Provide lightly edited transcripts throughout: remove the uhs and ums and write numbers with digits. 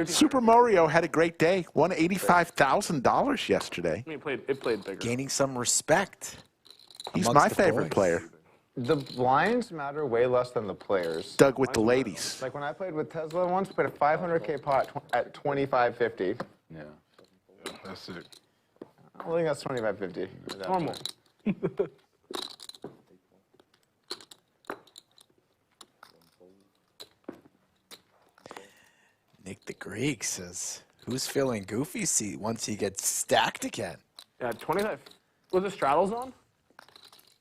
Super Mario had a great day. Won $85,000 yesterday. I mean, it played bigger. Gaining some respect. He's my favorite player. The blinds matter way less than the players. Doug with the ladies. Like when I played with Tesla once, we played a 500K pot at 25.50. Yeah. That's it. I think that's 25.50. Normal. Nick the Greek says, who's feeling goofy once he gets stacked again? Yeah, 25. Was the straddles on?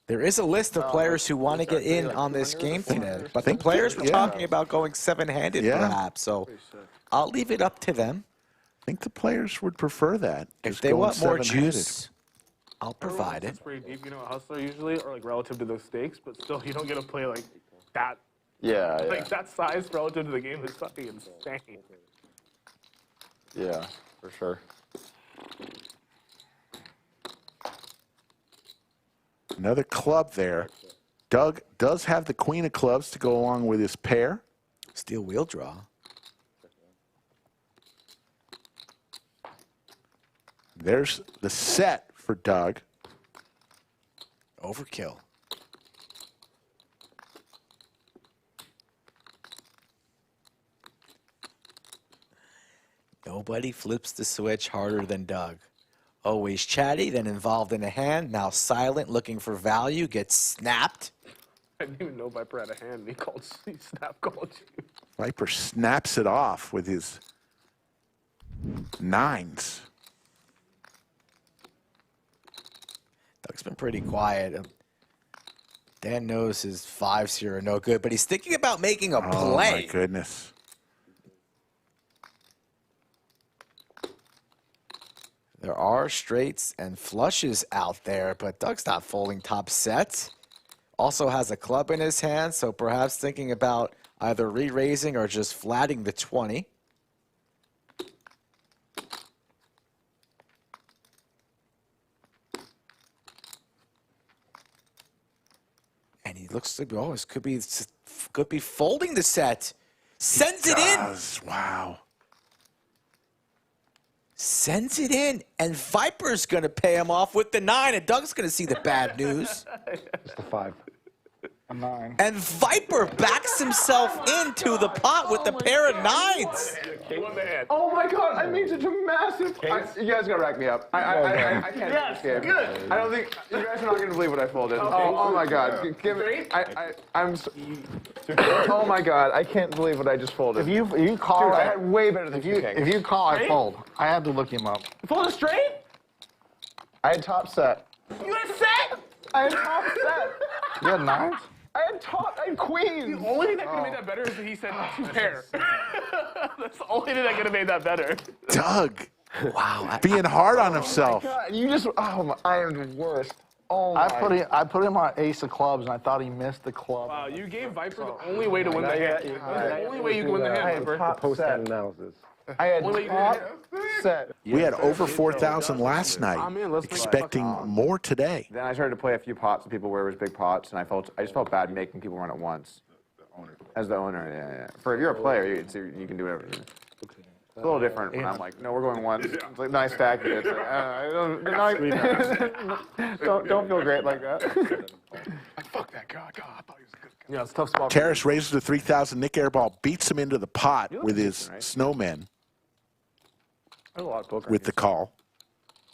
There is a list of players who want to get in on this game today, but the players were talking about going seven-handed perhaps, so I'll leave it up to them. I think the players would prefer that. If they want more juice, I'll provide it. It's pretty deep, you know, a hustler usually, or like relative to those stakes, but still you don't get to play like that. Yeah, Like that size relative to the game is fucking insane. Yeah, for sure. Another club there. Doug does have the queen of clubs to go along with his pair. Steel wheel draw. There's the set for Doug. Overkill. Nobody flips the switch harder than Doug. Always chatty, then involved in a hand, now silent, looking for value, gets snapped. I didn't even know Viper had a hand. He snap called you. Viper snaps it off with his nines. Doug's been pretty quiet. Dan knows his fives here are no good, but he's thinking about making a play. Oh, my goodness. There are straights and flushes out there, but Doug's not folding top sets. Also has a club in his hand, so perhaps thinking about either re-raising or just flatting the 20. And he looks like, oh, this could be folding the set. Sends it in. Wow. Sends it in, and Viper's going to pay him off with the 9, and Doug's going to see the bad news. It's the 5. A 9. And Viper backs himself into the pot with the pair of 9s. Oh my God! I made such a massive. You guys gotta rack me up. I can't. Yes, do this game. good. I don't think you guys are not gonna believe what I folded. Oh my God! Give it. I'm. Oh my God! I can't believe what I just folded. If you call, Dude, I had way better than if you call, I fold. I had to look him up. You fold a straight? I had top set. You had set? I had top set. You had 9s? I had queens. The only thing that could have made that better is that he said 2 pair. That's the only thing that could have made that better. Doug. Wow. Being hard on himself. God, you just. Oh my! I am the worst. Oh my. I put him on ace of clubs, and I thought he missed the club. Wow, you gave Viper the only way to win the hand. The only way you can win the hand, Viper. Post-hand analysis. I had top set. We had over 4,000 last night, expecting more today. Then I started to play a few pots with people where it was big pots, and I just felt bad making people run at once. As the owner, yeah. For if you're a player, you can do whatever. It's a little different when I'm like, no, we're going once. It's like nice stack. It's like, don't feel great like that. Fuck that guy. God, I thought he was a good guy. Yeah, it's a tough spot. Terrace raises to 3,000. Nick Airball beats him into the pot with his snowmen There's a lot of poker. with the call.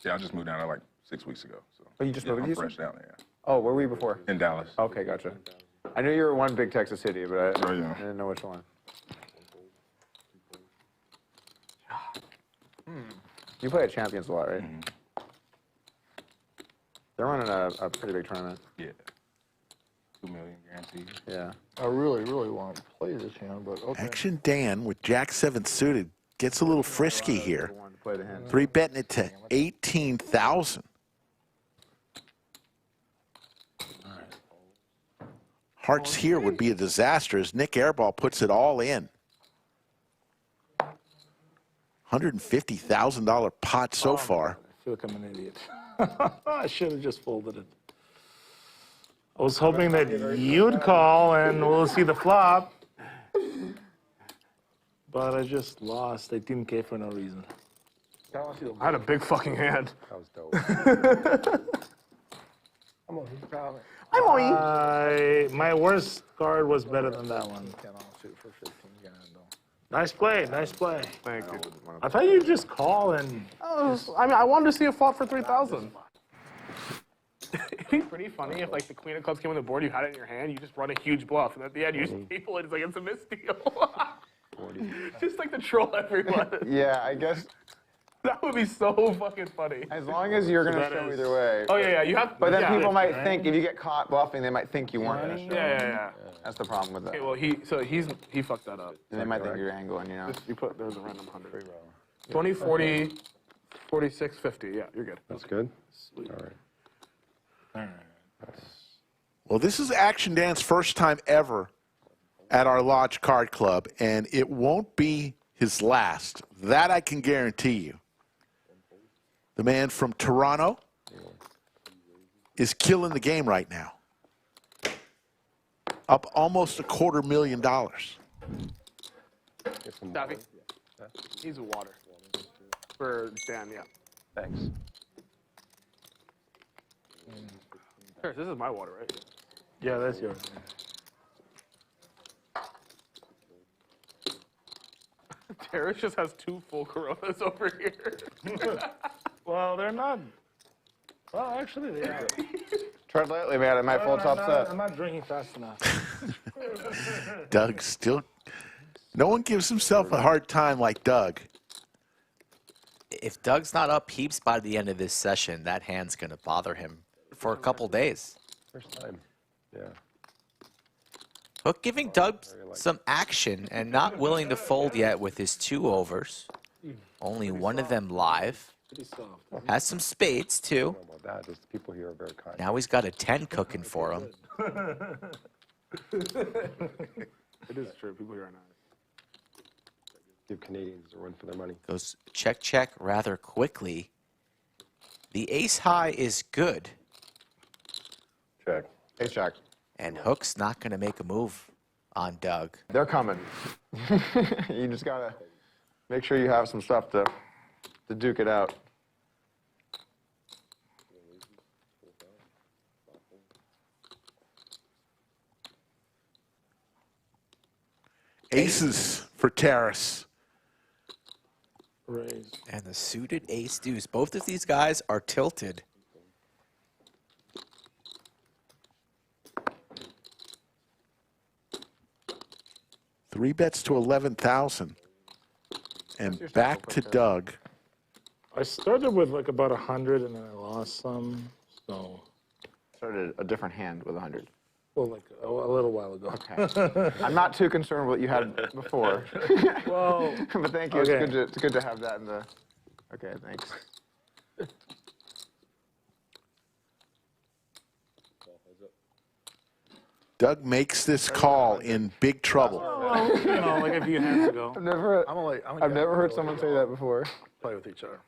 Yeah, I just moved down there like 6 weeks ago. So. Oh, you just yeah, moved? I'm fresh down there. Oh, where were you before? In Dallas. Okay, gotcha. I knew you were one big Texas city, but I yeah. didn't know which one. You play at Champions a lot, right? They're running a pretty big tournament. Yeah. $2 million guaranteed. Yeah. I really want to play this hand, but okay. Action Dan with Jack 7 suited gets a little frisky here. Play the hand. 3-betting it to 18,000. Hearts here would be a disaster as Nick Airball puts it all in. $150,000 pot so far. I feel like I'm an idiot. I should have just folded it. I was hoping that you'd call and we'll see the flop. but I just lost 18K for no reason. I had a big fucking hand. That was dope. My worst card was better than that one. Nice play, nice play. Thank you. I thought you'd just call and I mean, I wanted to see a flop for 3,000. It'd be pretty funny if, like, the queen of clubs came on the board, you had it in your hand, you just run a huge bluff, and at the end, you just people it, it's like, it's a misdeal. Just, like, to troll everyone. Yeah, I guess That would be so fucking funny. as long as you're going to show either way. Oh, yeah, you have. But then yeah. people might think, if you get caught bluffing, they might think you weren't. Yeah. That's the problem with that. Okay, well, he fucked that up. And they might think you're angling, you know? You put, there's a random 100. 20, 40, 46, 50. Yeah, you're good. That's good. All right. Well, this is Action Dan's first time ever at our Lodge Card Club, and it won't be his last. That I can guarantee you. The man from Toronto is killing the game right now. Up almost $250,000. Daffy? He's a water. For Dan, yeah. Thanks. Sure, this is my water, right? yeah, that's yours. Terrace just has 2 full Coronas over here. Well, they're not. Well, actually, they are. Tread lightly, man. It might fall top set. I'm not drinking fast enough. Doug still. No one gives himself a hard time like Doug. If Doug's not up heaps by the end of this session, that hand's going to bother him for a couple days. First time. Yeah. Hook giving Doug some action and not willing to fold yet with his 2 overs. Only one of them live. Has some spades, too. I don't know about that. Just the people here are very kind. Now he's got a 10 cooking for him. It is true. People here are nice. Give Canadians a run for their money. Goes check, check rather quickly. The ace high is good, Check. Ace jack. and Hook's not going to make a move on Doug. They're coming. You just got to make sure you have some stuff to duke it out. Aces for Terrace. Raise. And the suited ace deuce. Both of these guys are tilted. Three bets to 11,000. And back to Doug. I started with like about 100 and then I lost some. So, Started a different hand with 100. well, like a little while ago. Okay. I'm not too concerned with what you had before. Well, But thank you. Okay. It's good to have that in the. Okay, thanks. Doug makes this call in big trouble. well, you know, like a few hands ago. I've never heard someone say that before. Play with each other.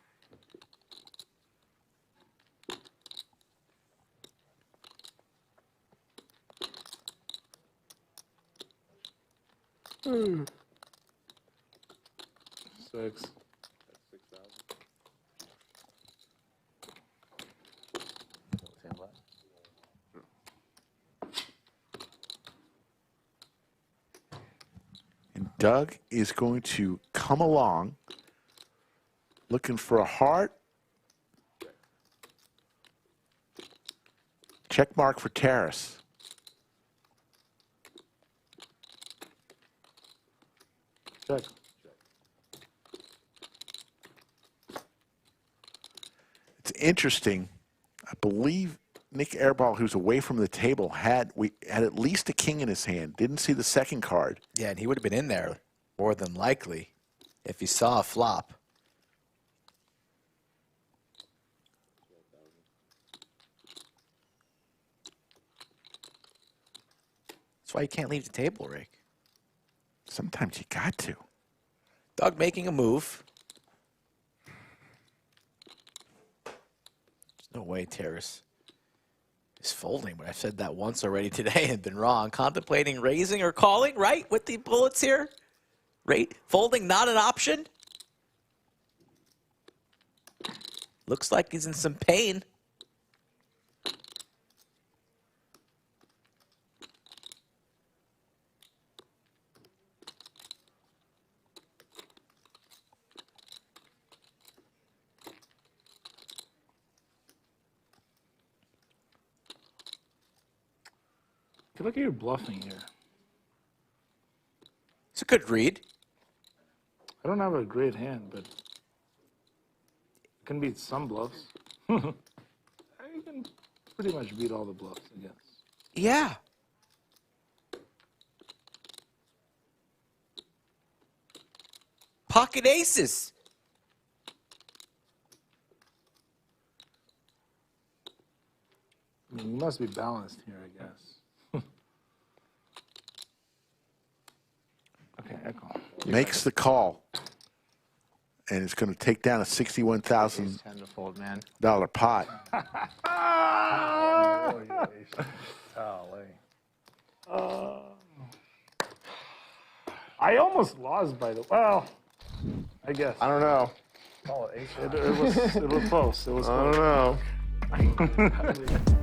Six. And Doug is going to come along looking for a heart. Check mark for Terrace. Check. It's interesting. I believe Nick Airball, who's away from the table, had at least a king in his hand. Didn't see the second card. Yeah, and he would have been in there more than likely if he saw a flop. That's why you can't leave the table, Rick. Sometimes you got to. Doug making a move. There's no way Terrace is folding, but I've said that once already today and been wrong. Contemplating raising or calling, right, with the bullets here? Folding not an option? Looks like he's in some pain. I feel like you're bluffing here. It's a good read. I don't have a great hand, but can beat some bluffs. I can pretty much beat all the bluffs, I guess. Yeah. Pocket aces. I mean, you must be balanced here, I guess. Okay, I call. Makes the call. And it's going to take down a $61,000 Tend to fold, man. pot. I almost lost by the well. I guess I don't know. it was close. It was close. I don't know.